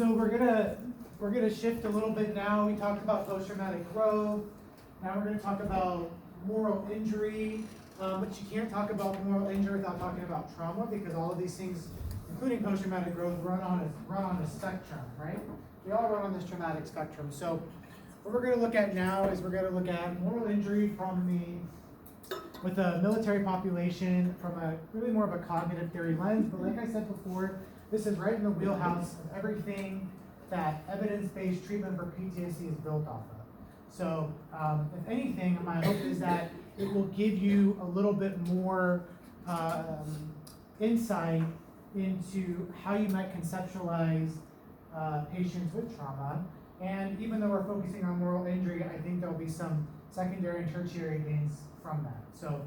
So we're gonna shift a little bit now. We talked about post-traumatic growth. Now we're gonna talk about moral injury. But you can't talk about moral injury without talking about trauma, because all of these things, including post-traumatic growth, run on a spectrum, right? We all run on this traumatic spectrum. So what we're gonna look at now is we're gonna look at moral injury with a military population from a really more of a cognitive theory lens. But like I said before, this is right in the wheelhouse of everything that evidence-based treatment for PTSD is built off of. So if anything, my hope is that it will give you a little bit more insight into how you might conceptualize patients with trauma. And even though we're focusing on moral injury, I think there'll be some secondary and tertiary gains from that. So,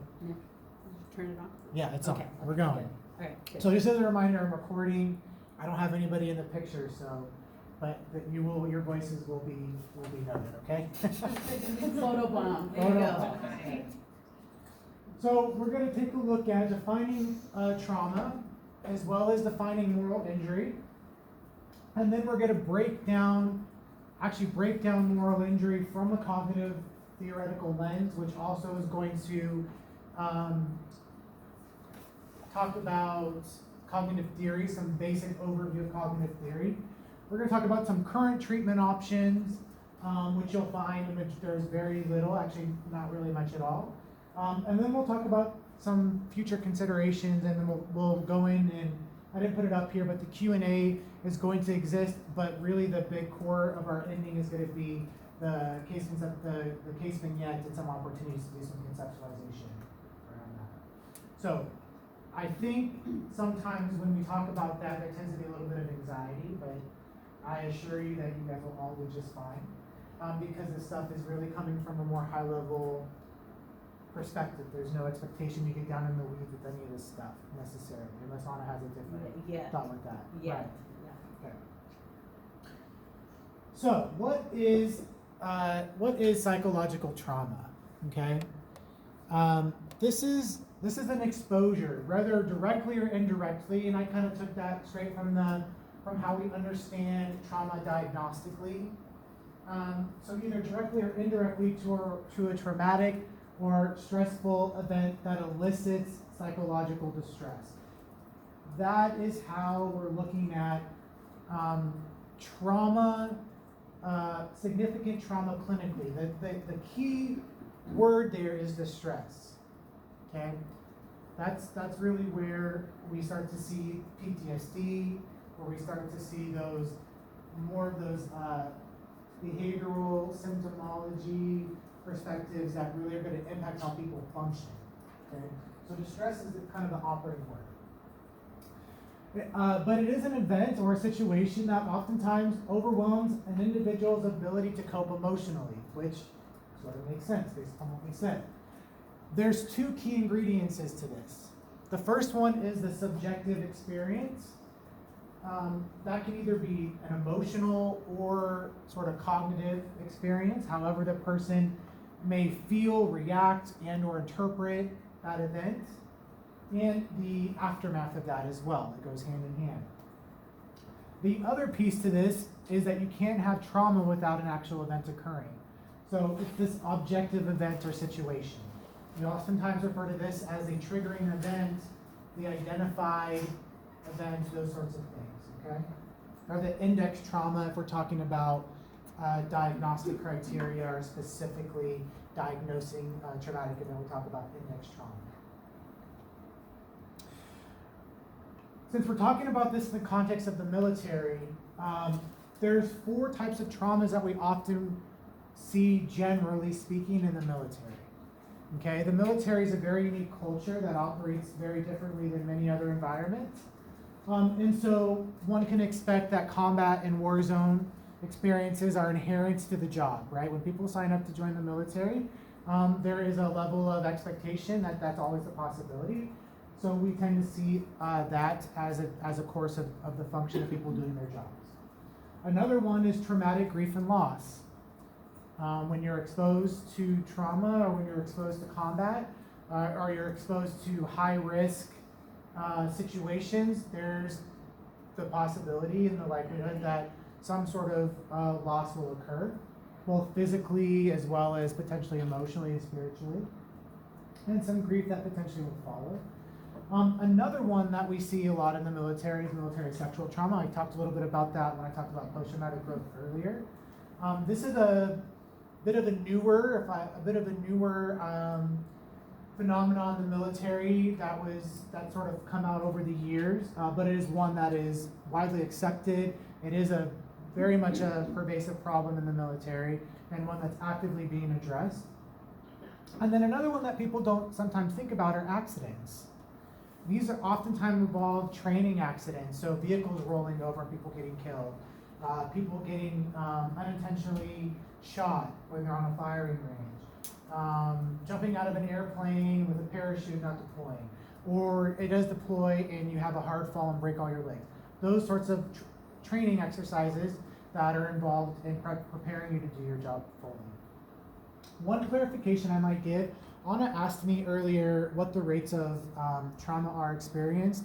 turn it on. Yeah, it's okay. on. We're going. Good. All right. Good. So just as a reminder, I'm recording. I don't have anybody in the picture, but that your voices will be noted. Okay. Photo bomb. There Photo you bomb. go. So we're going to take a look at defining trauma, as well as defining moral injury, and then we're going to break down moral injury from a cognitive theoretical lens, which also is going to talk about cognitive theory, some basic overview of cognitive theory. We're going to talk about some current treatment options, which you'll find in which there's very little, actually not really much at all. And then we'll talk about some future considerations, and then we'll go in, and I didn't put it up here, but the Q&A is going to exist, but really the big core of our ending is going to be the case vignette, and some opportunities to do some conceptualization around that. So I think sometimes when we talk about that, there tends to be a little bit of anxiety, but I assure you that you guys will all do just fine, because this stuff is really coming from a more high-level perspective. There's no expectation you get down in the weeds with any of this stuff necessarily, unless Anna has a different thought with that. Yeah. Right. Okay. So what is psychological trauma? Okay. This is an exposure, whether directly or indirectly, and I kind of took that straight from how we understand trauma diagnostically. So either directly or indirectly to a traumatic or stressful event that elicits psychological distress. That is how we're looking at trauma, significant trauma clinically. The key word there is distress. Okay, that's really where we start to see PTSD, where we start to see more of those behavioral symptomology perspectives that really are going to impact how people function. Okay, so distress is kind of the operating word. But it is an event or a situation that oftentimes overwhelms an individual's ability to cope emotionally, which sort of makes sense based on what we said. There's two key ingredients to this. The first one is the subjective experience. That can either be an emotional or sort of cognitive experience, however the person may feel, react, and or interpret that event, and the aftermath of that as well. It goes hand in hand. The other piece to this is that you can't have trauma without an actual event occurring. So it's this objective event or situation. We oftentimes refer to this as a triggering event, the identified event, those sorts of things, okay? Or the index trauma, if we're talking about diagnostic criteria or specifically diagnosing traumatic event, we talk about index trauma. Since we're talking about this in the context of the military, there's 4 types of traumas that we often see, generally speaking, in the military. Okay, the military is a very unique culture that operates very differently than many other environments. And so one can expect that combat and war zone experiences are inherent to the job, right? When people sign up to join the military, there is a level of expectation that that's always a possibility. So we tend to see that as a course of the function of people doing their jobs. Another one is traumatic grief and loss. When you're exposed to trauma, or when you're exposed to combat, or you're exposed to high risk situations, there's the possibility and the likelihood that some sort of loss will occur, both physically as well as potentially emotionally and spiritually, and some grief that potentially will follow. Another one that we see a lot in the military is military sexual trauma. I talked a little bit about that when I talked about post-traumatic growth earlier. This is a bit of a newer phenomenon in the military that sort of come out over the years, but it is one that is widely accepted. It is very much a pervasive problem in the military and one that's actively being addressed. And then another one that people don't sometimes think about are accidents. These are oftentimes involve training accidents, so vehicles rolling over and people getting killed, people getting unintentionally shot when they're on a firing range, jumping out of an airplane with a parachute not deploying, or it does deploy and you have a hard fall and break all your legs. Those sorts of training exercises that are involved in preparing you to do your job fully. One clarification I might give, Anna asked me earlier what the rates of trauma are experienced,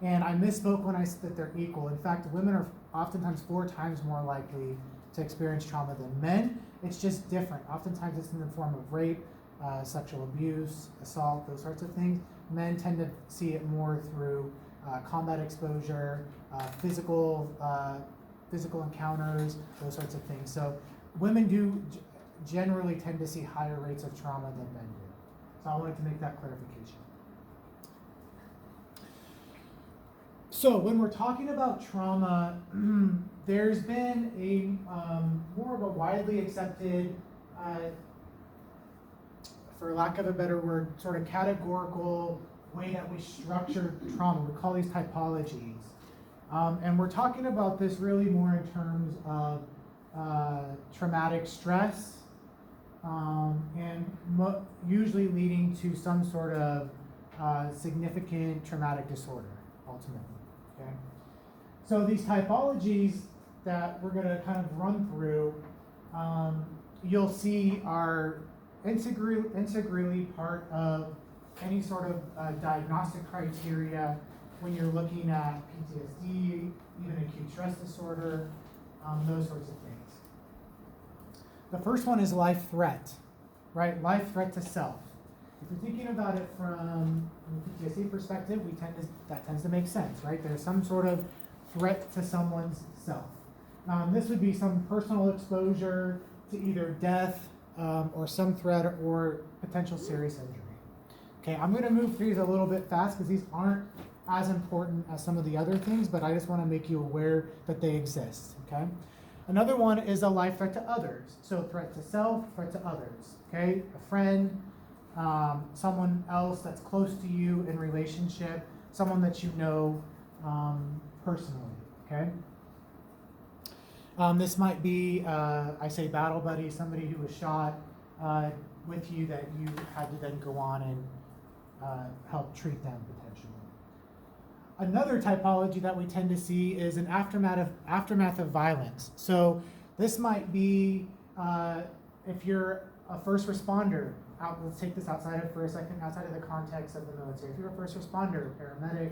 and I misspoke when I said that they're equal. In fact, women are oftentimes 4 times more likely to experience trauma than men. It's just different. Oftentimes it's in the form of rape, sexual abuse, assault, those sorts of things. Men tend to see it more through combat exposure, physical encounters, those sorts of things. So women do generally tend to see higher rates of trauma than men do. So I wanted to make that clarification. So when we're talking about trauma, there's been a more of a widely accepted, for lack of a better word, sort of categorical way that we structure trauma. We call these typologies. And we're talking about this really more in terms of traumatic stress, and usually leading to some sort of significant traumatic disorder, ultimately. Okay? So these typologies that we're going to kind of run through, you'll see are integrally part of any sort of diagnostic criteria when you're looking at PTSD, even acute stress disorder, those sorts of things. The first one is life threat, right? Life threat to self. If you're thinking about it from a PTSD perspective, that tends to make sense, right? There's some sort of threat to someone's self. This would be some personal exposure to either death or some threat or potential serious injury. Okay, I'm going to move through these a little bit fast because these aren't as important as some of the other things, but I just want to make you aware that they exist, okay? Another one is a life threat to others. So threat to self, threat to others, okay? A friend, someone else that's close to you in relationship, someone that you know personally, okay? This might be, I say battle buddy, somebody who was shot with you that you had to then go on and help treat them potentially. Another typology that we tend to see is an aftermath of violence. So this might be if you're a first responder. Let's take this outside of the context of the military. If you're a first responder, a paramedic,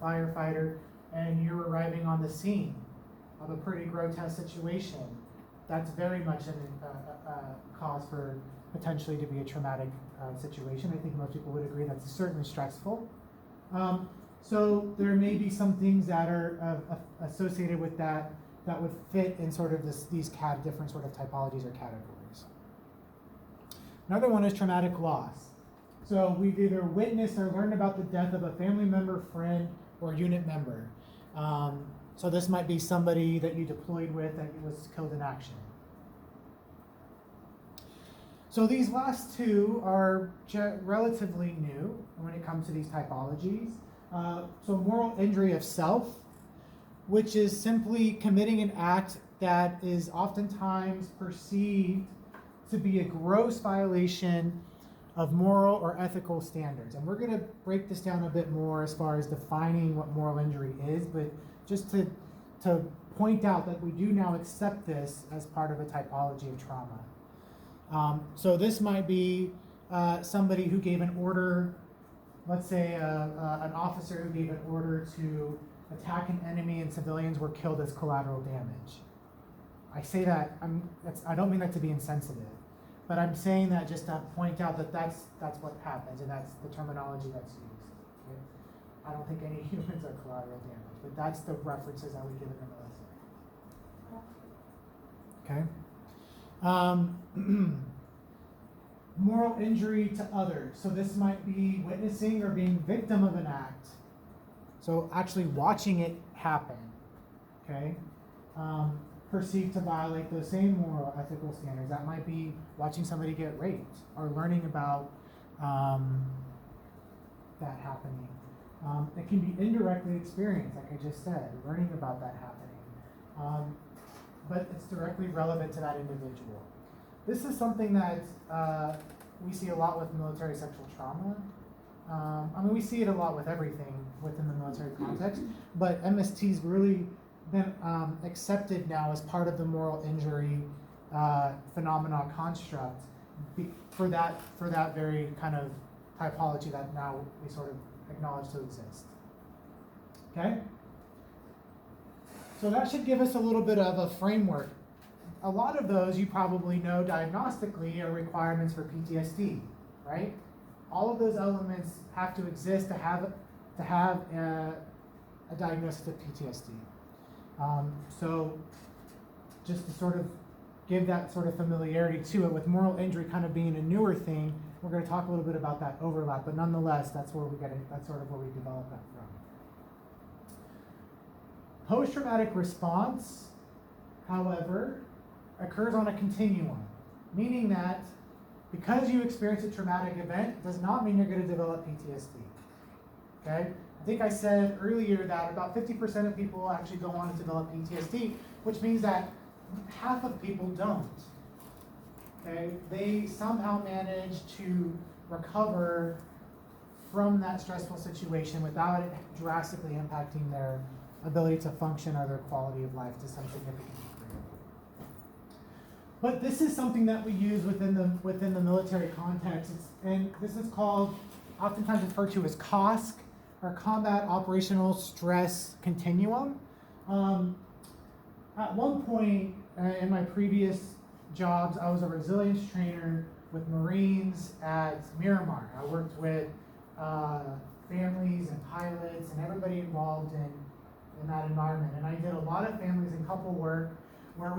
a firefighter, and you're arriving on the scene of a pretty grotesque situation, that's very much a cause for potentially to be a traumatic situation. I think most people would agree that's certainly stressful. So there may be some things that are associated with that would fit in sort of these different sort of typologies or categories. Another one is traumatic loss. So we've either witnessed or learned about the death of a family member, friend, or unit member. So this might be somebody that you deployed with that was killed in action. So these last two are relatively new when it comes to these typologies. So moral injury of self, which is simply committing an act that is oftentimes perceived to be a gross violation of moral or ethical standards. And we're going to break this down a bit more as far as defining what moral injury is, but just to point out that we do now accept this as part of a typology of trauma. So this might be somebody who gave an order, let's say an officer who gave an order to attack an enemy and civilians were killed as collateral damage. I say that, I don't mean that to be insensitive, but I'm saying that just to point out that that's what happens, and that's the terminology that's used. Okay? I don't think any humans are collateral damage, but that's the references that we give in the military. Okay? Moral injury to others. So this might be witnessing or being victim of an act. So actually watching it happen. Okay? Perceived to violate those same moral, ethical standards. That might be watching somebody get raped or learning about that happening. It can be indirectly experienced, like I just said, learning about that happening. But it's directly relevant to that individual. This is something that we see a lot with military sexual trauma. I mean, we see it a lot with everything within the military context, but MST's really been accepted now as part of the moral injury phenomena construct for that very kind of typology that now we sort of acknowledge to exist. Okay? So that should give us a little bit of a framework. A lot of those you probably know diagnostically are requirements for PTSD, right? All of those elements have to exist to have a diagnosis of PTSD. So just to sort of give that sort of familiarity to it, with moral injury kind of being a newer thing, we're going to talk a little bit about that overlap, but nonetheless, that's where we get it. That's sort of where we develop that from. Post-traumatic response, however, occurs on a continuum, meaning that because you experience a traumatic event does not mean you're going to develop PTSD. Okay? I think I said earlier that about 50% of people actually go on to develop PTSD, which means that half of people don't. Okay? They somehow manage to recover from that stressful situation without it drastically impacting their ability to function or their quality of life to some significant degree. But this is something that we use within the military context, and this is called, oftentimes referred to as COSC, or Combat Operational Stress Continuum. At one point in my previous jobs, I was a resilience trainer with Marines at Miramar. I worked with families and pilots and everybody involved in that environment. And I did a lot of families and couple work where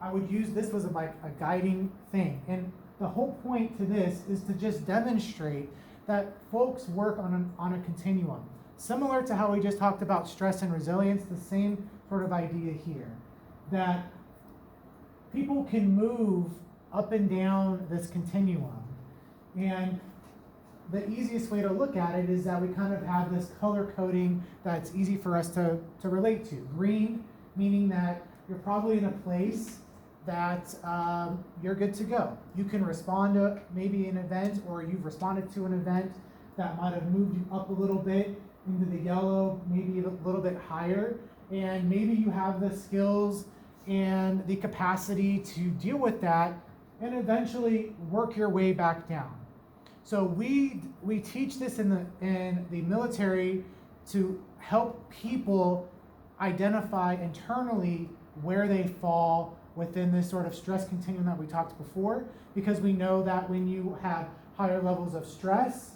I would use this was like a guiding thing. And the whole point to this is to just demonstrate that folks work on a continuum. Similar to how we just talked about stress and resilience, the same sort of idea here. That people can move up and down this continuum. And the easiest way to look at it is that we kind of have this color coding that's easy for us to relate to. Green, meaning that you're probably in a place that you're good to go. You can respond to maybe an event, or you've responded to an event that might have moved you up a little bit into the yellow, maybe a little bit higher, and maybe you have the skills and the capacity to deal with that and eventually work your way back down. So we teach this in the military to help people identify internally where they fall within this sort of stress continuum that we talked before, because we know that when you have higher levels of stress,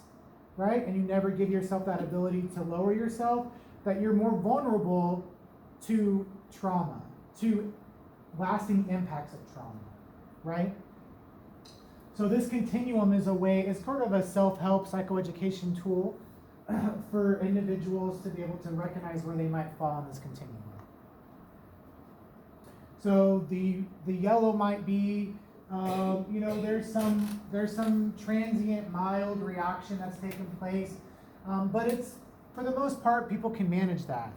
right, and you never give yourself that ability to lower yourself, that you're more vulnerable to trauma, to lasting impacts of trauma, right? So this continuum is it's sort of a self-help psychoeducation tool for individuals to be able to recognize where they might fall in this continuum. So the yellow might be, there's some transient mild reaction that's taken place, but it's, for the most part, people can manage that.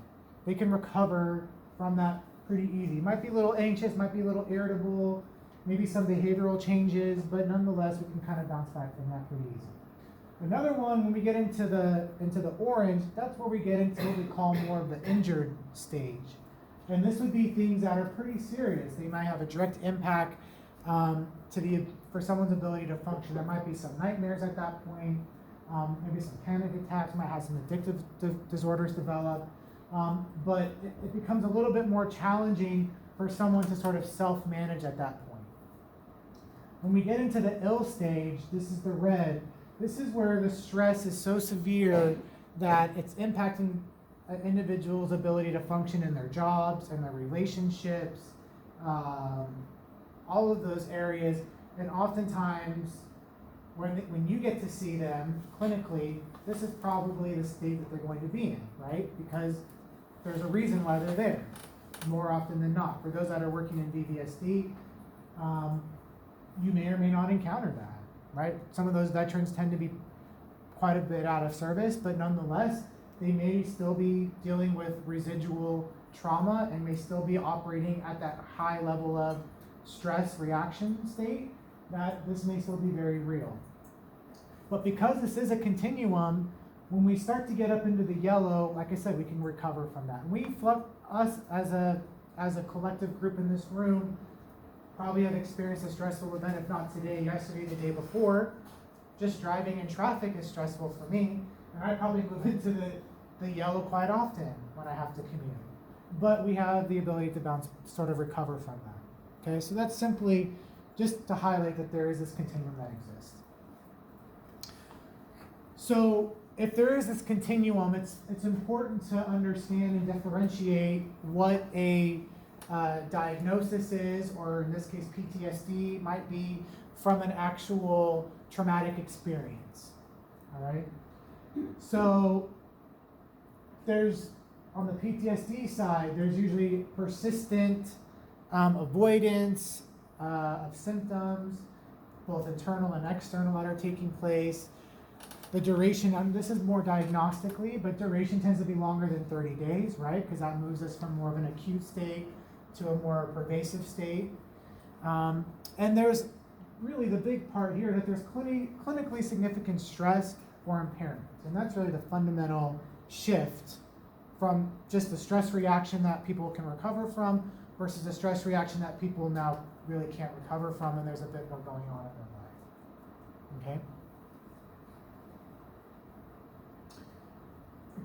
They can recover from that pretty easy. Might be a little anxious, might be a little irritable, maybe some behavioral changes, but nonetheless, we can kind of bounce back from that pretty easy. Another one, when we get into the orange, that's where we get into what we call more of the injured stage. And this would be things that are pretty serious. They might have a direct impact for someone's ability to function. There might be some nightmares at that point, maybe some panic attacks, might have some addictive disorders develop. But it becomes a little bit more challenging for someone to sort of self-manage at that point. When we get into the ill stage, this is the red, this is where the stress is so severe that it's impacting an individual's ability to function in their jobs and their relationships, all of those areas. And oftentimes, when you get to see them clinically, this is probably the state that they're going to be in, right? Because there's a reason why they're there, more often than not. For those that are working in VVSD, you may or may not encounter that, right? Some of those veterans tend to be quite a bit out of service, but nonetheless, they may still be dealing with residual trauma and may still be operating at that high level of stress reaction state, that this may still be very real. But because this is a continuum, when we start to get up into the yellow, like I said, we can recover from that. And us as a collective group in this room, probably have experienced a stressful event, if not today, yesterday, the day before. Just driving in traffic is stressful for me, and I probably move into the yellow quite often when I have to commute. But we have the ability to sort of recover from that. Okay, so that's simply just to highlight that there is this continuum that exists. So if there is this continuum, it's important to understand and differentiate what a diagnosis is, or in this case PTSD, might be from an actual traumatic experience. All right? So there's, on the PTSD side, there's usually persistent avoidance of symptoms, both internal and external, that are taking place. The duration, this is more diagnostically, but duration tends to be longer than 30 days, right? Because that moves us from more of an acute state to a more pervasive state. And there's really the big part here that there's clinically significant stress or impairment. And that's really the fundamental shift from just the stress reaction that people can recover from versus a stress reaction that people now really can't recover from, and there's a bit more going on in their life. Okay?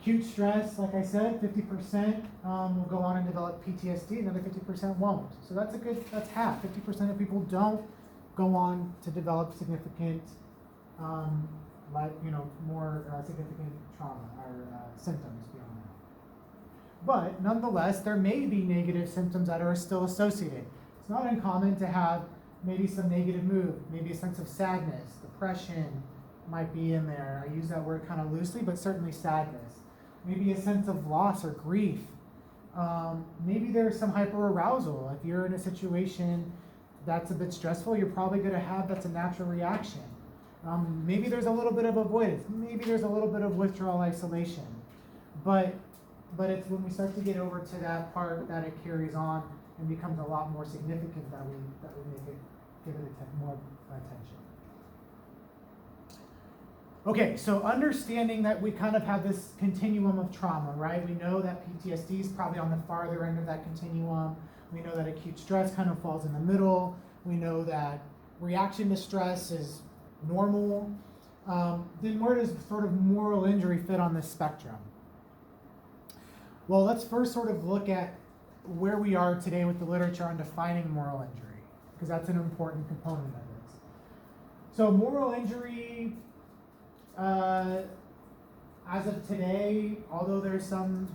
Acute stress, like I said, 50% will go on and develop PTSD, another 50% won't. So that's half. 50% of people don't go on to develop significant, more significant trauma or symptoms beyond that. But nonetheless, there may be negative symptoms that are still associated. It's not uncommon to have maybe some negative mood, maybe a sense of sadness, depression might be in there. I use that word kind of loosely, but certainly sadness. Maybe a sense of loss or grief. Maybe there's some hyperarousal. If you're in a situation that's a bit stressful, you're probably going to have, that's a natural reaction. Maybe there's a little bit of avoidance. Maybe there's a little bit of withdrawal isolation. But it's when we start to get over to that part that it carries on and becomes a lot more significant that we give it more attention. Okay, so understanding that we kind of have this continuum of trauma, right? We know that PTSD is probably on the farther end of that continuum. We know that acute stress kind of falls in the middle. We know that reaction to stress is normal. Then where does sort of moral injury fit on this spectrum? Well, let's first sort of look at where we are today with the literature on defining moral injury, because that's an important component of this. So moral injury, as of today, although there's some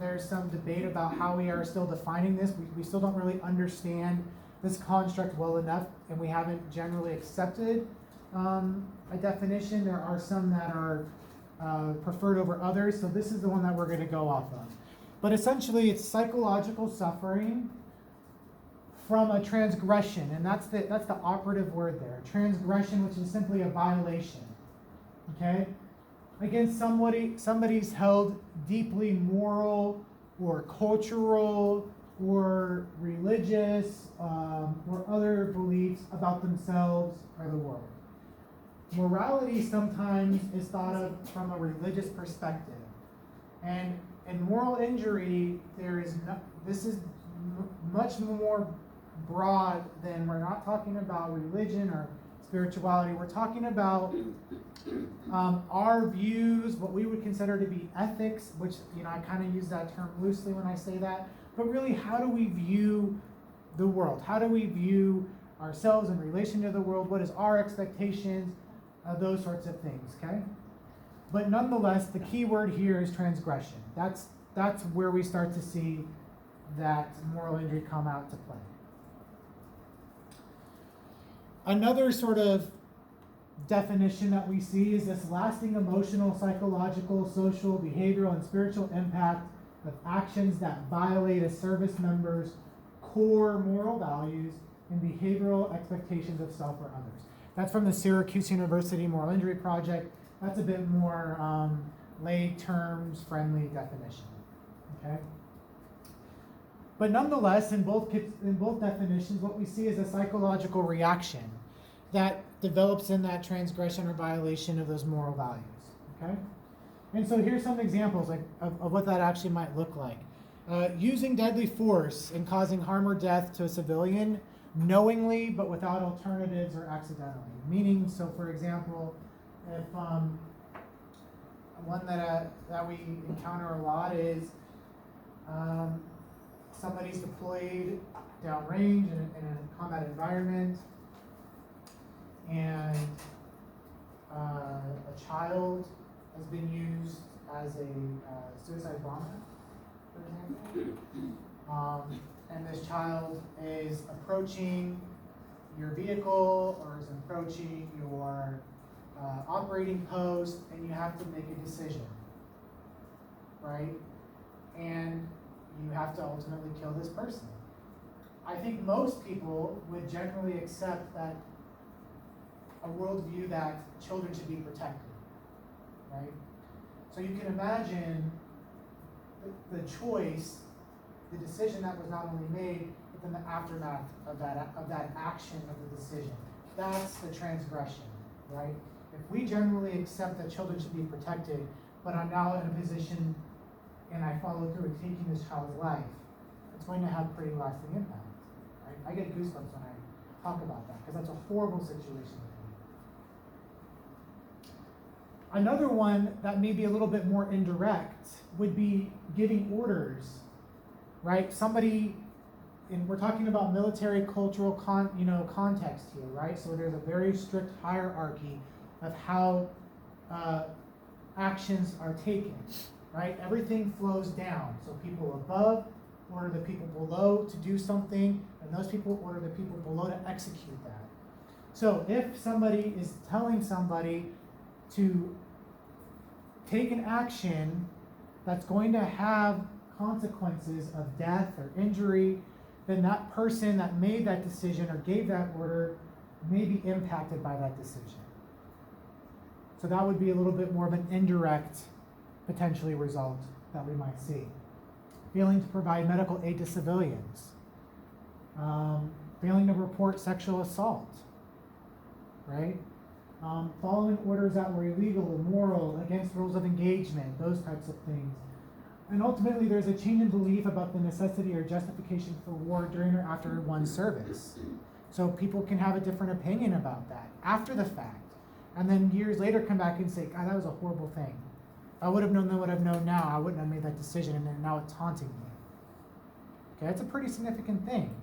debate about how we are still defining this, we still don't really understand this construct well enough, and we haven't generally accepted a definition. There are some that are preferred over others, so this is the one that we're going to go off of. But essentially, it's psychological suffering from a transgression, and that's the operative word there. Transgression, which is simply a violation. Okay? Against somebody's held deeply moral or cultural or religious or other beliefs about themselves or the world. Morality sometimes is thought of from a religious perspective. And in moral injury, this is much more broad than, we're not talking about religion or spirituality. We're talking about our views, what we would consider to be ethics, which, I kind of use that term loosely when I say that, but really, how do we view the world? How do we view ourselves in relation to the world? What is our expectations? Those sorts of things, okay? But nonetheless, the key word here is transgression. That's where we start to see that moral injury come out to play. Another sort of definition that we see is this lasting emotional, psychological, social, behavioral, and spiritual impact of actions that violate a service member's core moral values and behavioral expectations of self or others. That's from the Syracuse University Moral Injury Project. That's a bit more lay terms friendly definition. Okay? But nonetheless, in both definitions, what we see is a psychological reaction that develops in that transgression or violation of those moral values. Okay? And so here's some examples of what that actually might look like. Using deadly force and causing harm or death to a civilian knowingly but without alternatives or accidentally. Meaning, so for example, if one that we encounter a lot is somebody's deployed downrange in a combat environment, and a child has been used as a suicide bomber, for example. And this child is approaching your vehicle or is approaching your operating post, and you have to make a decision, right? And you have to ultimately kill this person. I think most people would generally accept that a worldview that children should be protected, right? So you can imagine the choice, the decision that was not only made, but then the aftermath of that action of the decision. That's the transgression, right? If we generally accept that children should be protected, but I'm now in a position and I follow through with taking this child's life, it's going to have pretty lasting impact, right? I get goosebumps when I talk about that, because that's a horrible situation. Another one that may be a little bit more indirect would be giving orders, right? Somebody, and we're talking about military cultural context here, right? So there's a very strict hierarchy of how actions are taken, right? Everything flows down. So people above order the people below to do something, and those people order the people below to execute that. So if somebody is telling somebody to take an action that's going to have consequences of death or injury, then that person that made that decision or gave that order may be impacted by that decision. So that would be a little bit more of an indirect, potentially, result that we might see. Failing to provide medical aid to civilians. Failing to report sexual assault, right? Following orders that were illegal, immoral, against rules of engagement, those types of things. And ultimately, there's a change in belief about the necessity or justification for war during or after one's service. So people can have a different opinion about that after the fact. And then years later come back and say, God, that was a horrible thing. If I would have known what I've known now, I wouldn't have made that decision, and then now it's haunting me. Okay, that's a pretty significant thing.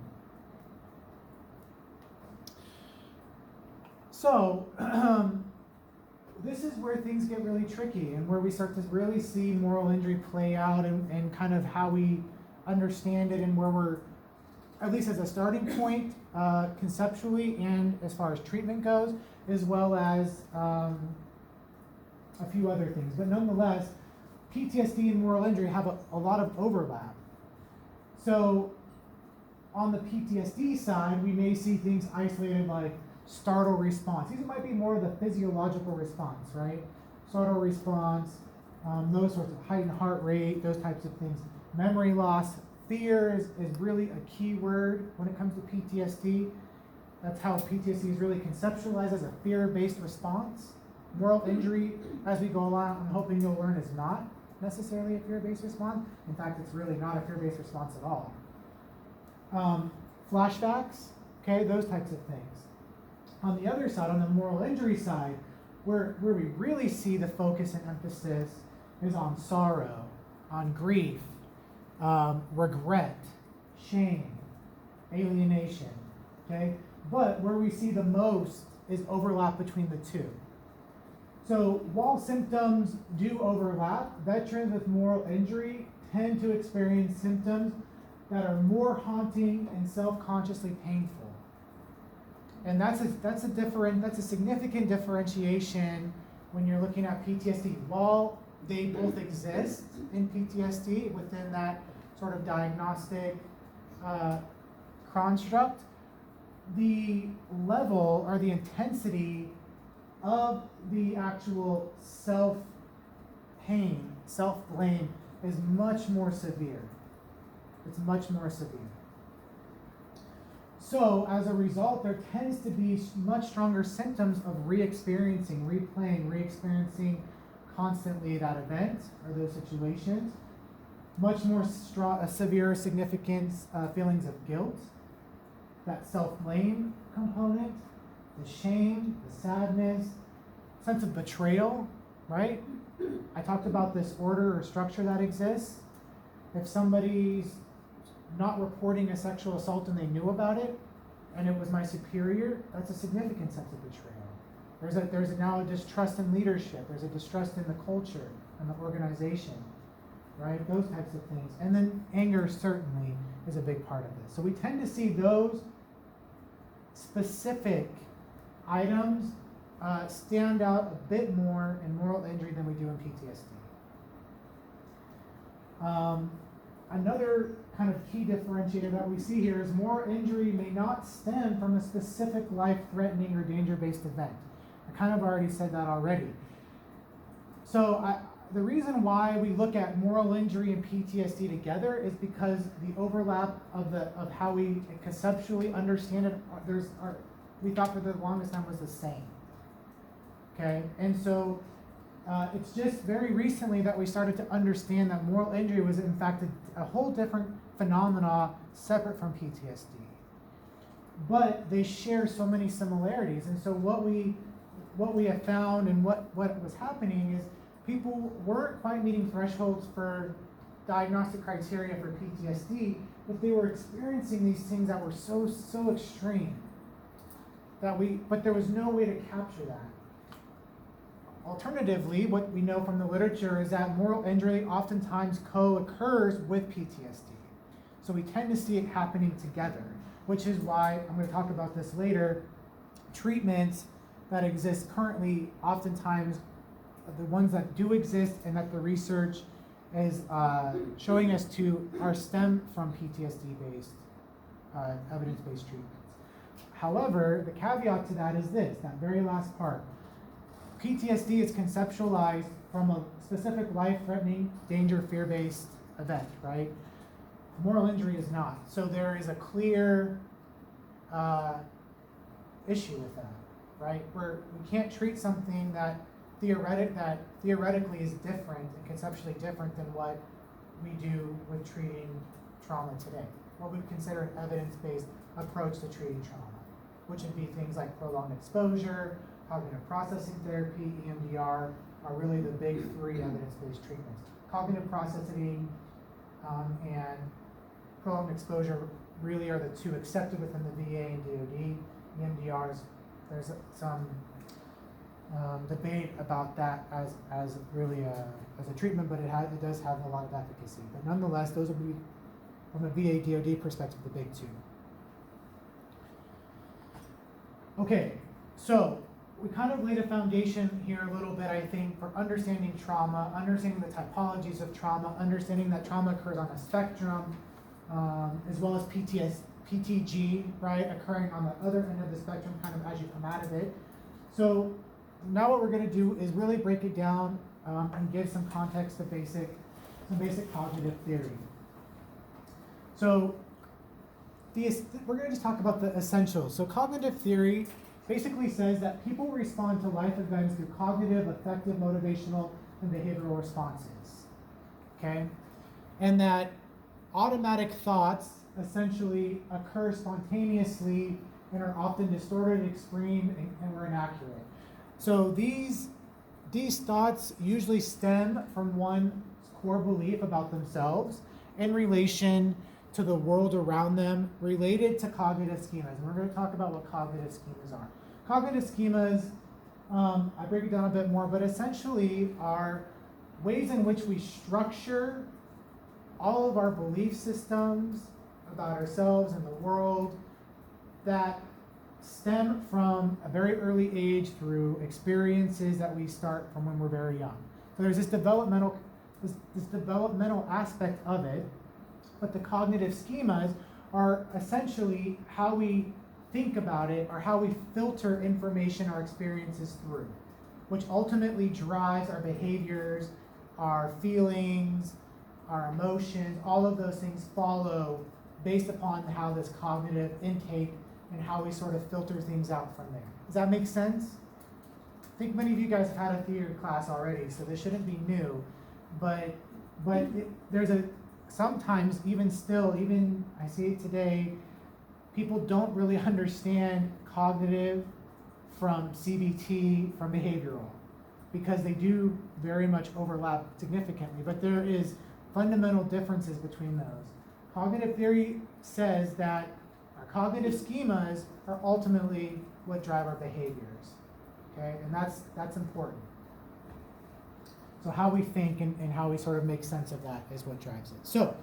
So, this is where things get really tricky and where we start to really see moral injury play out and kind of how we understand it, and where we're, at least as a starting point, conceptually and as far as treatment goes, as well as a few other things. But nonetheless, PTSD and moral injury have a lot of overlap. So on the PTSD side, we may see things isolated like startle response. These might be more of the physiological response, right? Startle response, those sorts of heightened heart rate, those types of things. Memory loss, fear is really a key word when it comes to PTSD. That's how PTSD is really conceptualized, as a fear-based response. Moral injury, as we go along, I'm hoping you'll learn, is not necessarily a fear-based response. In fact, it's really not a fear-based response at all. Flashbacks, okay, those types of things. On the other side, on the moral injury side, where we really see the focus and emphasis is on sorrow, on grief, regret, shame, alienation, okay? But where we see the most is overlap between the two. So while symptoms do overlap, veterans with moral injury tend to experience symptoms that are more haunting and self-consciously painful. And that's a significant differentiation when you're looking at PTSD. While they both exist in PTSD within that sort of diagnostic construct, the level or the intensity of the actual self-pain, self-blame is much more severe. It's much more severe. So as a result, there tends to be much stronger symptoms of re-experiencing, replaying, re-experiencing constantly that event or those situations. Much more severe, significant feelings of guilt, that self-blame component, the shame, the sadness, sense of betrayal, right? I talked about this order or structure that exists. If somebody's not reporting a sexual assault and they knew about it, and it was my superior, that's a significant sense of betrayal. There's now a distrust in leadership. There's a distrust in the culture and the organization, right? Those types of things. And then anger certainly is a big part of this. So we tend to see those specific items stand out a bit more in moral injury than we do in PTSD. Another kind of key differentiator that we see here is moral injury may not stem from a specific life-threatening or danger-based event. I kind of already said that already. So the reason why we look at moral injury and PTSD together is because the overlap of how we conceptually understand it, we thought for the longest time was the same. Okay, and so it's just very recently that we started to understand that moral injury was in fact a whole different phenomena separate from PTSD. But they share so many similarities, and so what we have found and what was happening is people weren't quite meeting thresholds for diagnostic criteria for PTSD, but they were experiencing these things that were so extreme but there was no way to capture that. Alternatively, what we know from the literature is that moral injury oftentimes co-occurs with PTSD. So we tend to see it happening together, which is why, I'm going to talk about this later, treatments that exist currently, oftentimes the ones that do exist and that the research is showing us to are stem from PTSD-based, evidence-based treatments. However, the caveat to that is this, that very last part. PTSD is conceptualized from a specific life-threatening, danger, fear-based event, right? Moral injury is not. So there is a clear issue with that, right? Where we can't treat something that theoretically is different and conceptually different than what we do with treating trauma today. What we consider an evidence-based approach to treating trauma, which would be things like prolonged exposure, cognitive processing therapy, EMDR, are really the big three evidence-based treatments. Cognitive processing and prolonged exposure really are the two accepted within the VA and DoD. EMDRs, there's some debate about that as really as a treatment, but it does have a lot of efficacy. But nonetheless, those would be, from a VA DoD perspective, the big two. Okay, so we kind of laid a foundation here a little bit, I think, for understanding trauma, understanding the typologies of trauma, understanding that trauma occurs on a spectrum, as well as PTG, right, occurring on the other end of the spectrum, kind of as you come out of it. So now what we're going to do is really break it down and give some context to some basic cognitive theory. So we're going to just talk about the essentials. So cognitive theory basically says that people respond to life events through cognitive, affective, motivational, and behavioral responses. Okay? And that automatic thoughts essentially occur spontaneously and are often distorted, extreme, and are inaccurate. So these thoughts usually stem from one's core belief about themselves in relation to the world around them related to cognitive schemas. And we're going to talk about what cognitive schemas are. Cognitive schemas, I break it down a bit more, but essentially are ways in which we structure all of our belief systems about ourselves and the world that stem from a very early age through experiences that we start from when we're very young. So there's this developmental aspect of it, but the cognitive schemas are essentially how we think about it or how we filter information or experiences through, which ultimately drives our behaviors, our feelings, our emotions. All of those things follow based upon how this cognitive intake and how we sort of filter things out from there. Does that make sense? I think many of you guys have had a theory class already, so this shouldn't be new, but there's sometimes even still, even I see it today, people don't really understand cognitive from CBT from behavioral, because they do very much overlap significantly, but there is fundamental differences between those. Cognitive theory says that our cognitive schemas are ultimately what drive our behaviors, okay? And that's important. So how we think and how we sort of make sense of that is what drives it. So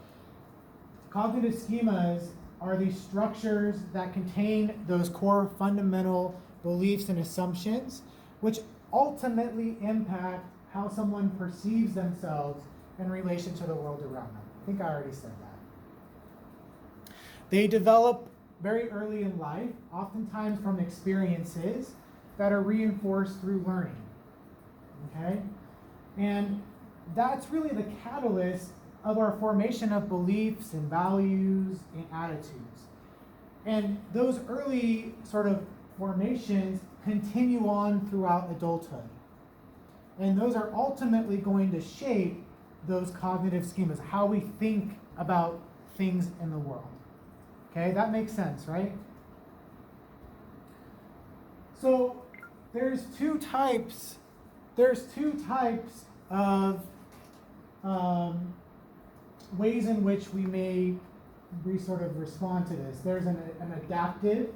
cognitive schemas are these structures that contain those core fundamental beliefs and assumptions, which ultimately impact how someone perceives themselves in relation to the world around them. I think I already said that. They develop very early in life, oftentimes from experiences that are reinforced through learning, okay? And that's really the catalyst of our formation of beliefs and values and attitudes. And those early sort of formations continue on throughout adulthood. And those are ultimately going to shape those cognitive schemas, how we think about things in the world. Okay, that makes sense, right? So there's two types of ways in which we sort of respond to this. There's an adaptive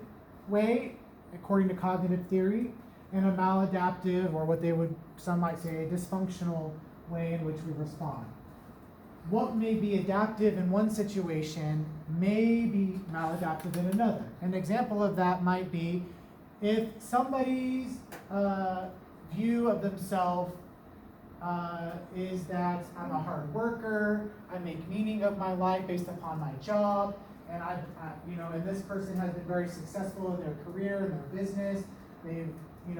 way, according to cognitive theory, and a maladaptive, or what some might say, a dysfunctional way in which we respond. What may be adaptive in one situation may be maladaptive in another. An example of that might be if somebody's view of themselves is that I'm a hard worker, I make meaning of my life based upon my job, and and this person has been very successful in their career, in their business, they've